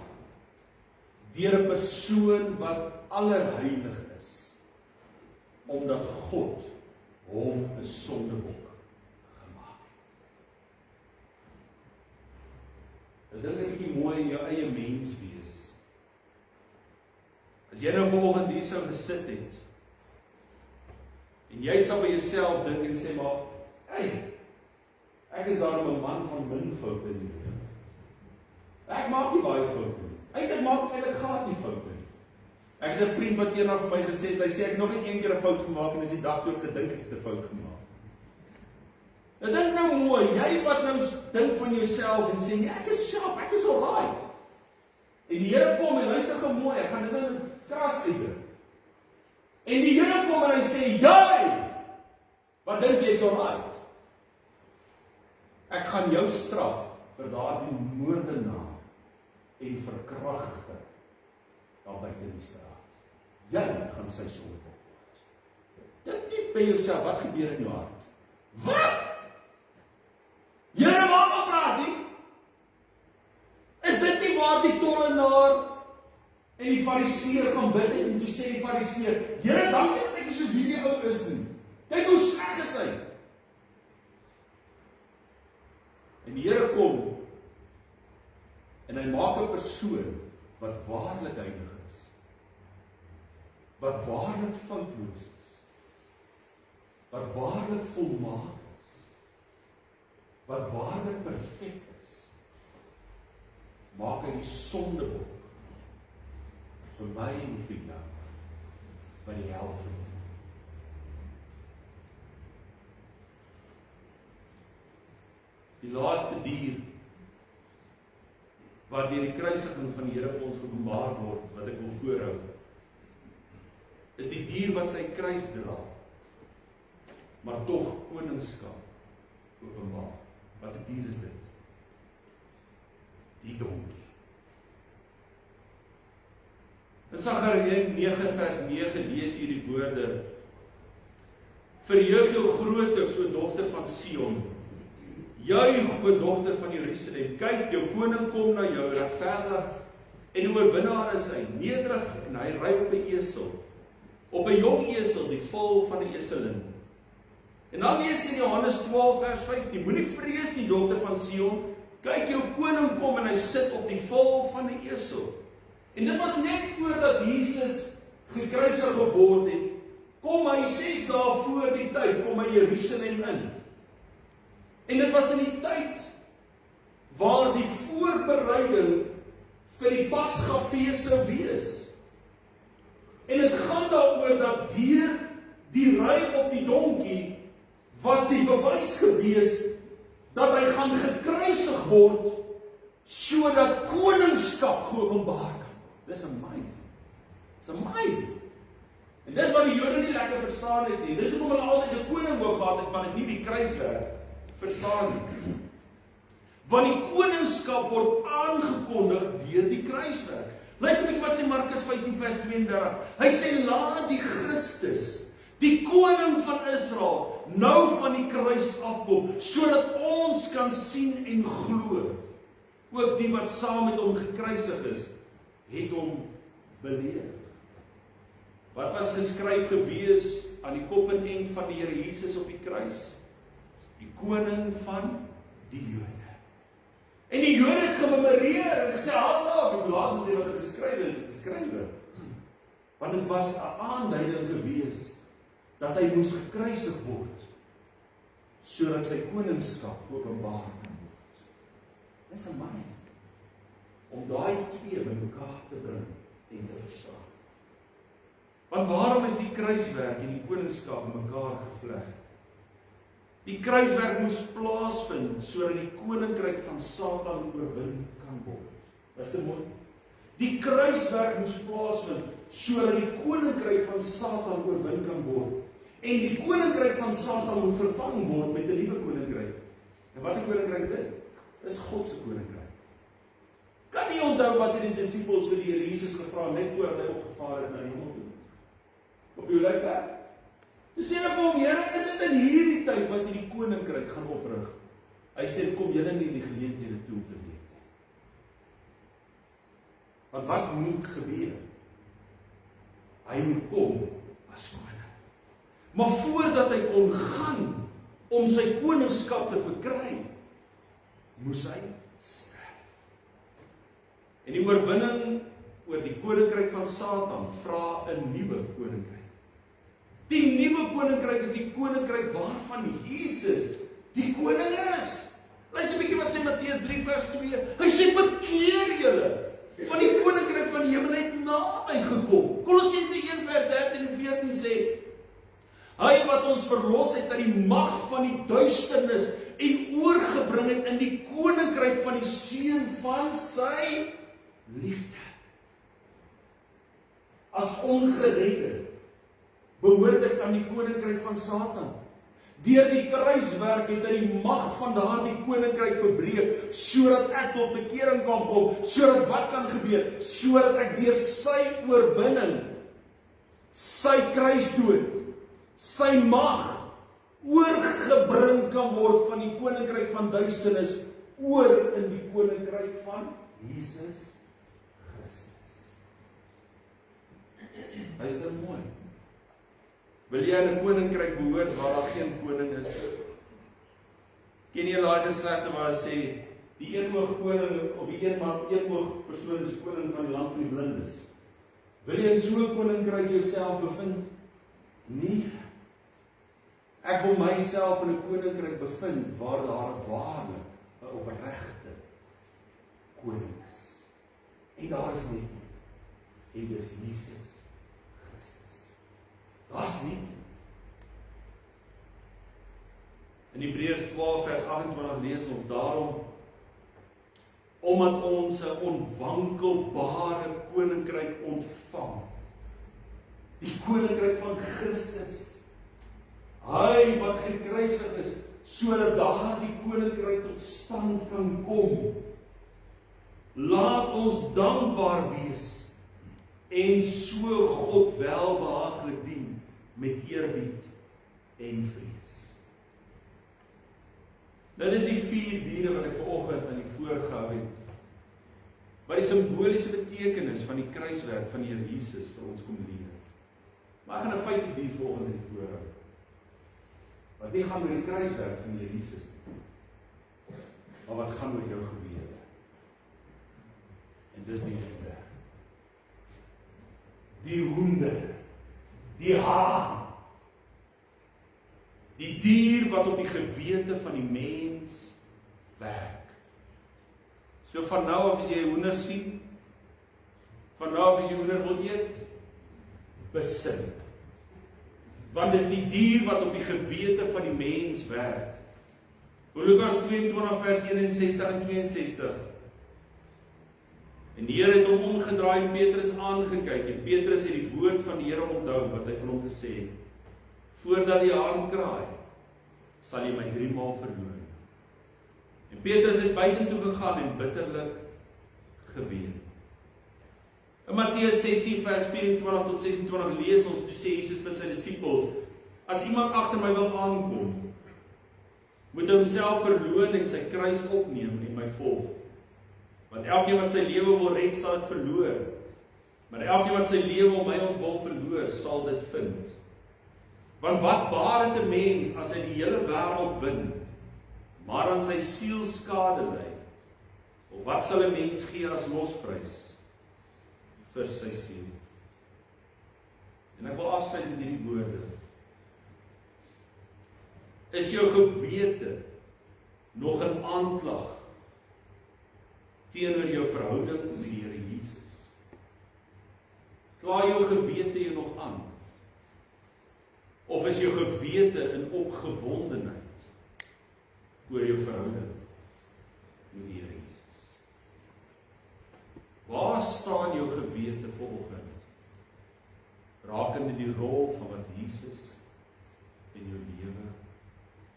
S3: deur 'n persoon wat allerheilig is, omdat God hom 'n sondebok gemaak het. Ek dink 'n bietjie mooi in jou eie mens wees. As jy nou vanoggend hier sou gesit het, en jy sal by jouself dink en sê, maar, hey, ek is daarom 'n man van min foute in die lewe. Ek maak nie baie foute nie. Eintlik maak ek glad nie foute nie. Ek het 'n vriend wat eendag vir my gesê het, hy sê ek het nog nie een keer 'n fout gemaak en is die dag toe ek gedink ek het 'n fout gemaak. Nou dink nou mooi, jy wat nou dink van jouself en sê, nee, ek is sharp, ek is alright. En die Here kom en luister gou mooi, ek gaan dit nou kras uitdruk. En die Here kom en hy sê, jy, wat dink jy is alright? Ek gaan jou straf vir daardie moordenaar en verkragter daar buite in die straat. Jy gaan sy sondebok word. Dink net by jouself, wat gebeur in jou hart? Wat? Here, waarvan praat jy? Is dit nie waar die tollenaar en die fariseer gaan bid en toe sê die fariseer, Here, dankie dat ek soos hierdie ou is nie. Kyk hoe sleg is hy. En die Here kom en hy maak 'n persoon wat waarlik heilig is, wat waarlik foutloos is, wat waarlik volmaak is, wat waarlik perfek is, maak hy die sondebok vir my en vir jou, wat die hel verdien. Die laaste dier wat deur die kruisiging van die Here vir ons geopenbaar word, wat ek wil voorhou, is die dier wat sy kruis dra, maar tog koningskap openbaar. Wat 'n dier is dit? Die donkie. In Sagaria 9 vers 9 lees hier die woorde: Verheug jou grootliks, o dogter van Sion. Juig, o dogter van Jerusalem, kyk, jou koning kom na jou, regverdig en oorwinnaar is hy, nederig en hy ry op 'n esel, op 'n jong esel, die vel van 'n eselin. En dan lees in Johannes 12 vers 15, moenie vrees nie, dogter van Sion, kyk, jou koning kom en hy sit op die vel van 'n esel. En dit was net voordat Jesus gekruisig geword het, kom hy 6 dae voor die tyd, kom hy Jerusalem in. En dit was in die tyd waar die voorbereiding vir die Pasgafees sou wees. En dit gaan daaroor dat deur die ry op die donkie was die bewys gewees dat hy gaan gekruisig word sodat koningskap geopenbaar kan word. Dis amazing. It's amazing. En dis wat die Jode nie lekker verstaan het nie. Dis hoekom hulle altyd 'n koning wou gehad het, maar dit nie die kruiswerk verstaan nie. Want die koningskap word aangekondig deur die kruiswerk. Luister 'n bietjie wat sê Markus 15 vers 32. Hy sê laat die Christus, die koning van Israel, nou van die kruis afkom, sodat ons kan sien en glo. Ook die wat saam met hom gekruisig is, het hom beleef. Wat was geskryf gewees aan die kop en end van die Here Jesus op die kruis? Die koning van die Jode. En die Jode het gememoreer en gesê, hallo, ek wil laat sê wat het geskryf is, geskrywe. Want dit was 'n aanduiding gewees dat hy moes gekruisig word, sodat sy koningskap openbaar kan word. Dis amazing, om daai twee by mekaar te bring en te verstaan. Want waarom is die kruiswerk en die koningskap in mekaar gevleg? Die kruiswerk moes plaasvind, sodat die koninkryk van Satan oorwin kan word. Luister mooi. Die kruiswerk moes plaasvind, sodat die koninkryk van Satan oorwin kan word. En die koninkryk van Satan moet vervang word met 'n nuwe koninkryk. En wat 'n koninkryk is dit? Dis God se koninkryk. Kan nie onthou wat die disippels vir die Here Jesus gevra het net voordat hy opgevaar het na die hemel toe. Op jou lyk dit? Dis sê vir hom, Here, is dit in hierdie tyd wat jy die koninkryk gaan oprig? Hy sê, kom julle nie in die geleenthede toe om te weet nie. Want wat moet gebeur? Hy moet kom as koning. Maar voordat hy kon gaan om sy koningskap te verkry, moes hy sterf. En die oorwinning oor die koninkryk van Satan vra 'n nuwe koninkryk. Die nuwe koninkryk is die koninkryk waarvan Jesus die koning is. Luister 'n bietjie wat sê Matteus 3 vers 2. Hy sê bekeer julle, want die koninkryk van die hemel het naby gekom. Kolossense 1 vers 13 en 14 sê, hy wat ons verlos het uit die mag van die duisternis en oorgebring het in die koninkryk van die seun van sy liefde. As ongeredde behoort ek aan die koninkryk van Satan. Deur die kruiswerk het hy die mag van daardie koninkryk verbreek, sodat ek tot bekering kan kom, sodat wat kan gebeur? Sodat ek deur sy oorwinning, sy kruisdood, sy mag oorgebring kan word van die koninkryk van duisternis oor in die koninkryk van Jesus Christus. Luister mooi. Wil jy in 'n koninkryk behoort waar daar geen koning is? Ken jy daai gesegde waar hy sê die eenoog koning of die eenoog persoon is koning van die land van die blindes? Wil jy in so 'n koninkryk jouself bevind? Nee. Ek wil myself in 'n koninkryk bevind waar daar waarlik 'n opregte koning is. En daar is net een. En dis Jesus Christus. Daar's nie. In Hebreërs 12 vers 28 lees ons daarom, omdat ons 'n onwankelbare koninkryk ontvang. Die koninkryk van Christus. Hy wat gekruisig is, sodat daardie koninkryk tot stand kan kom. Laat ons dankbaar wees en so God welbehaaglik dien met eerbied en vrees. Nou dis die 4 diere wat ek vanoggend aan die voorgehou het, wat die simboliese betekenis van die kruiswerk van die Here Jesus vir ons kom leer. Maar ek gaan 'n feite dier volgende in die voorhou. Wat nie gaan oor die kruiswerk van die Here Jesus nie, maar wat gaan oor jou gewete. En dis die hoender. Die hoender, die haan, die dier wat op die gewete van die mens werk. So van nou af as jy 'n hoender sien, van nou af as jy hoender wil eet, besin. Want dis die dier wat op die gewete van die mens werk. Lukas 22 vers 61 en 62. En die Here het hom omgedraai en Petrus aangekyk. En Petrus het die woord van die Here onthou wat hy vir hom gesê het. Voordat die haan kraai, sal jy my 3 maal verloon. En Petrus het buitentoe gegaan en bitterlik geween. In Matteus 16 vers 24 tot 26 lees ons, toe sê Jesus vir sy disippels, as iemand agter my wil aankom, moet hy homself verloon en sy kruis opneem en my volg. Want elkeen wat sy lewe wil red, sal dit verloor. Maar elkeen wat sy lewe om my ontwil verloor, sal dit vind. Want wat baat dit 'n mens as hy die hele wêreld win, maar aan sy siel skade ly? Of wat sal 'n mens gee as losprys vir sy siel? En ek wil afsluit met hierdie woorde. Is jou gewete nog 'n aanklag teenoor jou verhouding met die Here Jesus? Kla jou gewete jou nog aan? Of is jou gewete in opgewondenheid oor jou verhouding met die Here Jesus? Waar staan jou gewete vanoggend rakende die rol van wat Jesus in jou lewe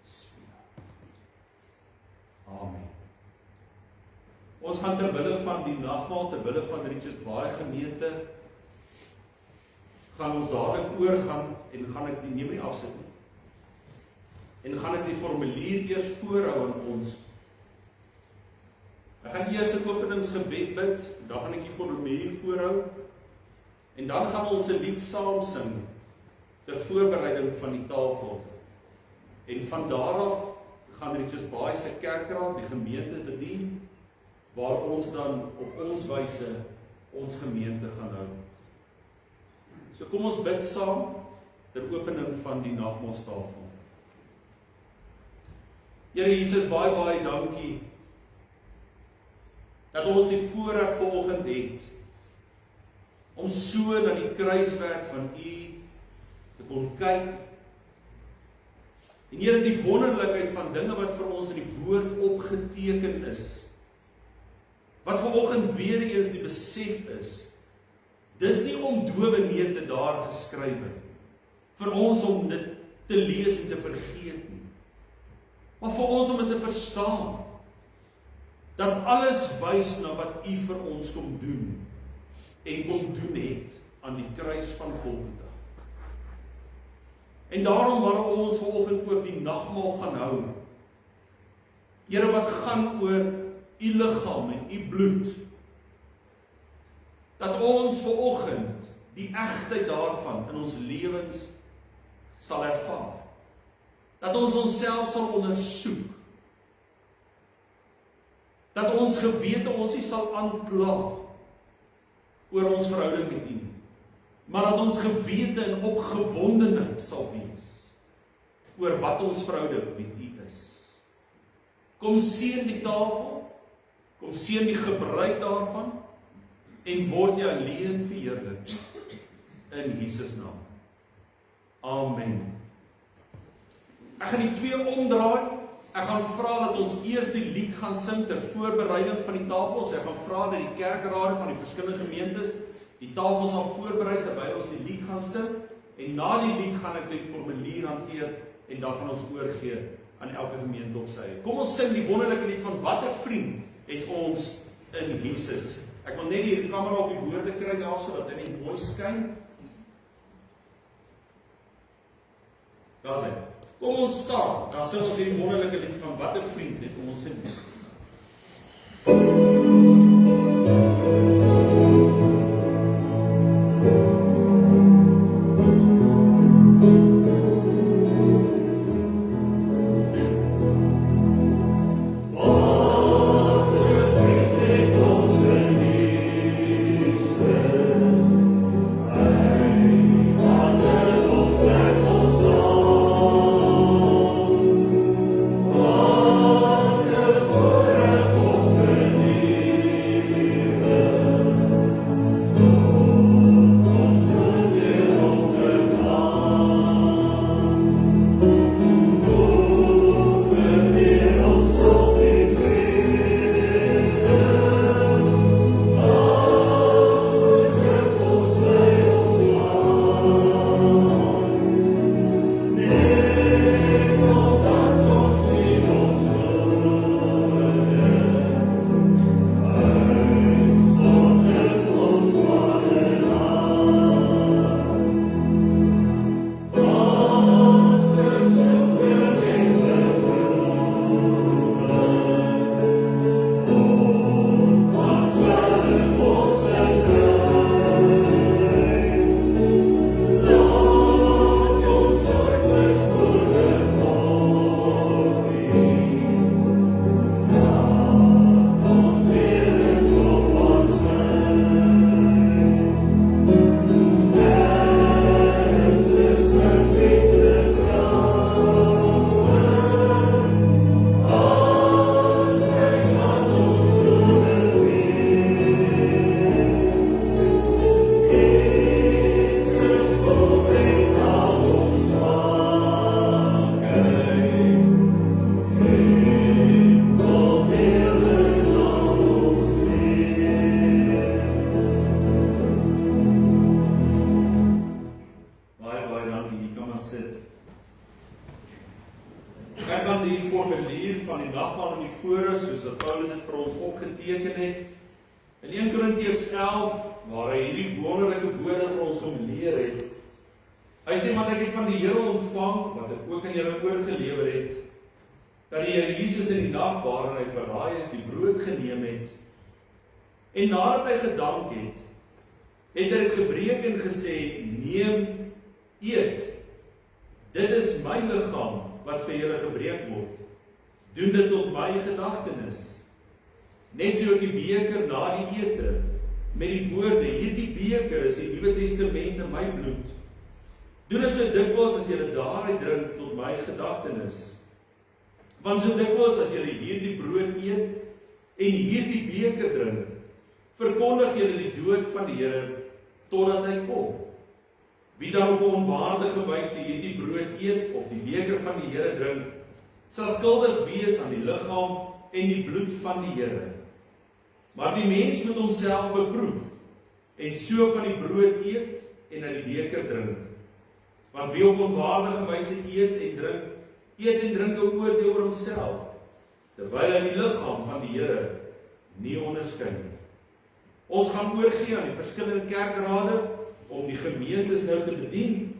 S3: speel? Amen. Ons gaan terwille van die nagmaal, terwille van Richards Bay gemeente, gaan ons dadelik oorgaan en gaan ek neem nie afsit nie. En gaan ek die formulier eers voorhou aan ons. Ek gaan eers 'n openingsgebed bid, dan gaan ek die formulier voorhou en dan gaan ons 'n lied saam sing ter voorbereiding van die tafel. En van daar af gaan Richards Bay se kerkraad die gemeente bedien, waar ons dan op ons wyse ons gemeente gaan hou. So kom ons bid saam ter opening van die nagmaaltafel. Here Jesus, baie dankie dat ons die voorreg vanoggend het om so na die kruiswerk van U te kon kyk. En Here, die wonderlikheid van dinge wat vir ons in die woord opgeteken is, wat vanoggend weer eens die besef is, dis nie om dowe neute daar geskrywe, vir ons om dit te lees en te vergeet nie, maar vir ons om dit te verstaan, dat alles wys na wat U vir ons kom doen, en kom doen het, aan die kruis van Golgotha. En daarom waarom ons vanoggend ook die nagmaal gaan hou, Here, wat gaan oor U liggaam en U bloed, dat ons vanoggend die egtheid daarvan in ons lewens sal ervaar, dat ons onsself sal ondersoek, dat ons gewete ons nie sal aankla oor ons verhouding met U nie, maar dat ons gewete in opgewondenheid sal wees oor wat ons verhouding met U is. Kom seën die tafel, kom seën die gebruik daarvan, en word jy alleen verheerlik in Jesus naam. Amen. Ek gaan die twee omdraai. Ek gaan vra dat ons eers die lied gaan sing ter voorbereiding van die tafels. Ek gaan vra dat die kerkrade van die verskillende gemeentes die tafels sal voorberei terwyl ons die lied gaan sing, en na die lied gaan ek die formulier hanteer en dan gaan ons oorgee aan elke gemeente op sy eie. Kom ons sing die wonderlike lied van Wat 'n vriend het ons in Jesus. Ek wil net die kamera op die woorde kry daar sodat dit net mooi skyn. Daar's hy. Kom ons staan, dan sing ons hierdie wonderlike lied van Wat 'n vriend het ons in Jesus.
S4: Oh
S3: julle die formulier van die nagmaal in die voorus, soos wat Paulus dit vir ons opgeteken het. In 1 Korintiërs 11, waar hy hierdie wonderlike woorde vir ons geleer het. Hy sê, maar ek het van die Here ontvang, wat ek ook aan julle oorgelewer het, dat die Here Jesus in die nag waarin hy verraai is, die brood geneem het, en nadat hy gedank het, het hy dit gebreek en gesê, neem, eet, dit is my liggaam, wat vir julle gebreek word, doen dit tot my gedagtenis, net so ook die beker na die ete, met die woorde, hierdie beker is die Nuwe Testament in my bloed, doen dit so dikwels as julle daaruit drink tot my gedagtenis, want so dikwels as julle hierdie brood eet, en hierdie beker drink, verkondig julle die dood van die Here, totdat hy kom. Wie dan op 'n onwaardige wyse hierdie brood eet, of die beker van die Here drink, sal skuldig wees aan die liggaam en die bloed van die Here. Maar die mens moet homself beproef, en so van die brood eet, en uit die beker drink. Want wie op onwaardige wyse eet en drink 'n oordeel oor homself, terwyl hy die liggaam van die Here nie onderskei nie. Ons gaan oorgee aan die verskillende kerkrade om die gemeentes nou te bedien,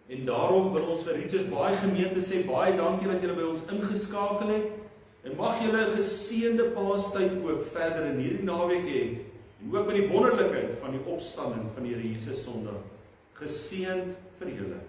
S3: en daarom wil ons vir Richards baie gemeente sê, baie dankie dat julle by ons ingeskakel het, en mag julle 'n geseënde Paastyd ook verder in hierdie naweek hê, en ook met die wonderlikheid van die opstanding van die Here Jesus Sondag. Geseënd vir julle.